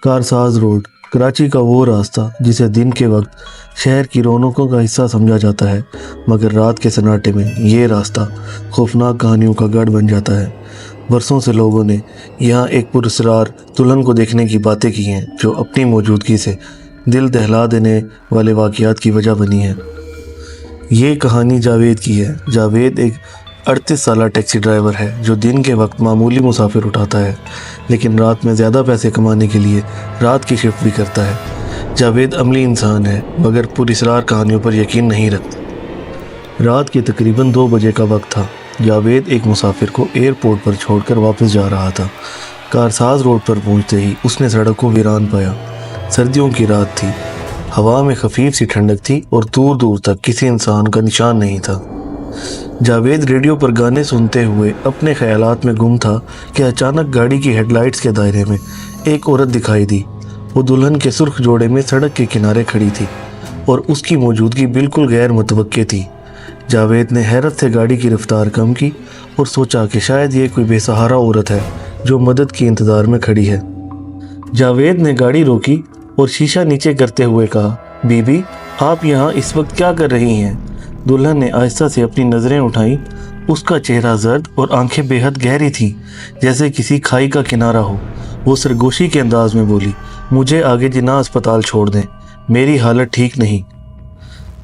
Karsaz road Karachi का वो रास्ता जिसे दिन के वक्त शहर की रौनकों का हिस्सा समझा जाता है, मगर रात के सन्नाटे में ये रास्ता खौफनाक कहानियों का गढ़ बन जाता है। बरसों से लोगों ने यहाँ एक पुरस्कार दुल्हन को देखने की बातें की हैं, जो अपनी मौजूदगी से दिल दहला देने वाले वाक़यात की वजह बनी है। ये कहानी जावेद की है। जावेद एक 38 साला टैक्सी ड्राइवर है जो दिन के वक्त मामूली मुसाफिर उठाता है, लेकिन रात में ज़्यादा पैसे कमाने के लिए रात की शिफ्ट भी करता है। जावेद अमली इंसान है, मगर पुरस्कार कहानियों पर यकीन नहीं रखता। रात के तकरीबन 2 बजे का वक्त था। जावेद एक मुसाफिर को एयरपोर्ट पर छोड़कर वापस जा रहा था। कारसाज रोड पर पहुंचते ही उसने सड़क को वीरान पाया। सर्दियों की रात थी, हवा में खफीफ सी ठंडक थी और दूर दूर तक किसी इंसान का निशान नहीं था। जावेद रेडियो पर गाने सुनते हुए अपने ख्यालात में गुम था कि अचानक गाड़ी की हेडलाइट्स के दायरे में एक औरत दिखाई दी। वो दुल्हन के सुर्ख जोड़े में सड़क के किनारे खड़ी थी और उसकी मौजूदगी बिल्कुल गैर मुतवक्के थी। जावेद ने हैरत से गाड़ी की रफ्तार कम की और सोचा कि शायद ये कोई बेसहारा औरत है जो मदद के इंतज़ार में खड़ी है। जावेद ने गाड़ी रोकी और शीशा नीचे करते हुए कहा, बीबी, आप यहाँ इस वक्त क्या कर रही हैं? दुल्हन ने आहिस्ता से अपनी नज़रें उठाईं। उसका चेहरा जर्द और आंखें बेहद गहरी थीं, जैसे किसी खाई का किनारा हो। वो सरगोशी के अंदाज में बोली, मुझे आगे जिन्ना अस्पताल छोड़ दें, मेरी हालत ठीक नहीं।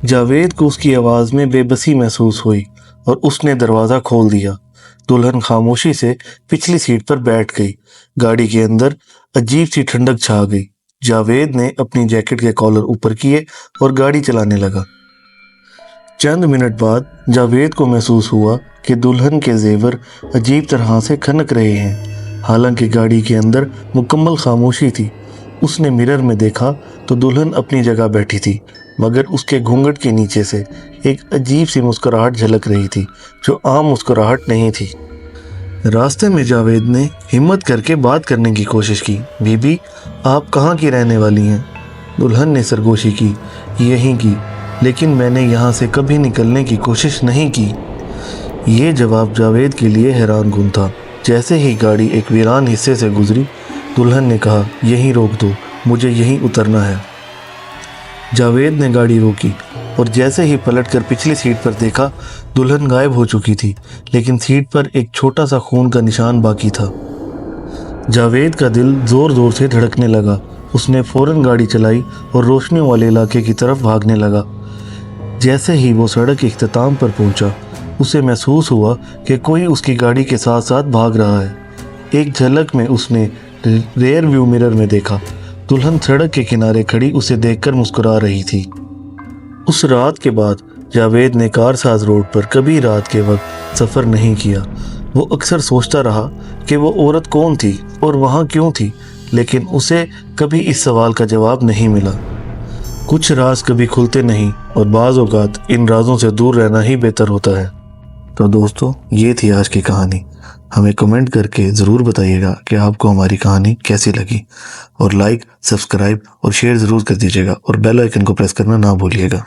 जावेद को उसकी आवाज़ में बेबसी महसूस हुई और उसने दरवाज़ा खोल दिया। दुल्हन खामोशी से पिछली सीट पर बैठ गई। गाड़ी के अंदर अजीब सी ठंडक छा गई। जावेद ने अपनी जैकेट के कॉलर ऊपर किए और गाड़ी चलाने लगा। चंद मिनट बाद जावेद को महसूस हुआ कि दुल्हन के जेवर अजीब तरह से खनक रहे हैं। हालांकि गाड़ी के अंदर मुकम्मल खामोशी थी। उसने मिरर में देखा तो दुल्हन अपनी जगह बैठी थी, मगर उसके घूंघट के नीचे से एक अजीब सी मुस्कुराहट झलक रही थी, जो आम मुस्कुराहट नहीं थी। रास्ते में जावेद ने हिम्मत करके बात करने की कोशिश की, बीबी, आप कहाँ की रहने वाली हैं? दुल्हन ने सरगोशी की, यहीं की, लेकिन मैंने यहाँ से कभी निकलने की कोशिश नहीं की। ये जवाब जावेद के लिए हैरान कुन था। जैसे ही गाड़ी एक वीरान हिस्से से गुजरी, दुल्हन ने कहा, यहीं रोक दो, मुझे यहीं उतरना है। जावेद ने गाड़ी रोकी और जैसे ही पलटकर पिछली सीट पर देखा, दुल्हन गायब हो चुकी थी, लेकिन सीट पर एक छोटा सा खून का निशान बाकी था। जावेद का दिल ज़ोर ज़ोर से धड़कने लगा। उसने फ़ौरन गाड़ी चलाई और रोशनियों वाले इलाके की तरफ भागने लगा। जैसे ही वो सड़क के इख्तिताम पर पहुंचा, उसे महसूस हुआ कि कोई उसकी गाड़ी के साथ साथ भाग रहा है। एक झलक में उसने रेयर व्यू मिरर में देखा, दुल्हन सड़क के किनारे खड़ी उसे देखकर मुस्कुरा रही थी। उस रात के बाद जावेद ने कारसाज रोड पर कभी रात के वक्त सफ़र नहीं किया। वो अक्सर सोचता रहा कि वो औरत कौन थी और वहाँ क्यों थी, लेकिन उसे कभी इस सवाल का जवाब नहीं मिला। कुछ राज कभी खुलते नहीं और बाज़ औक़ात इन राजों से दूर रहना ही बेहतर होता है। तो दोस्तों, ये थी आज की कहानी। हमें कमेंट करके ज़रूर बताइएगा कि आपको हमारी कहानी कैसी लगी, और लाइक, सब्सक्राइब और शेयर ज़रूर कर दीजिएगा और बेल आइकन को प्रेस करना ना भूलिएगा।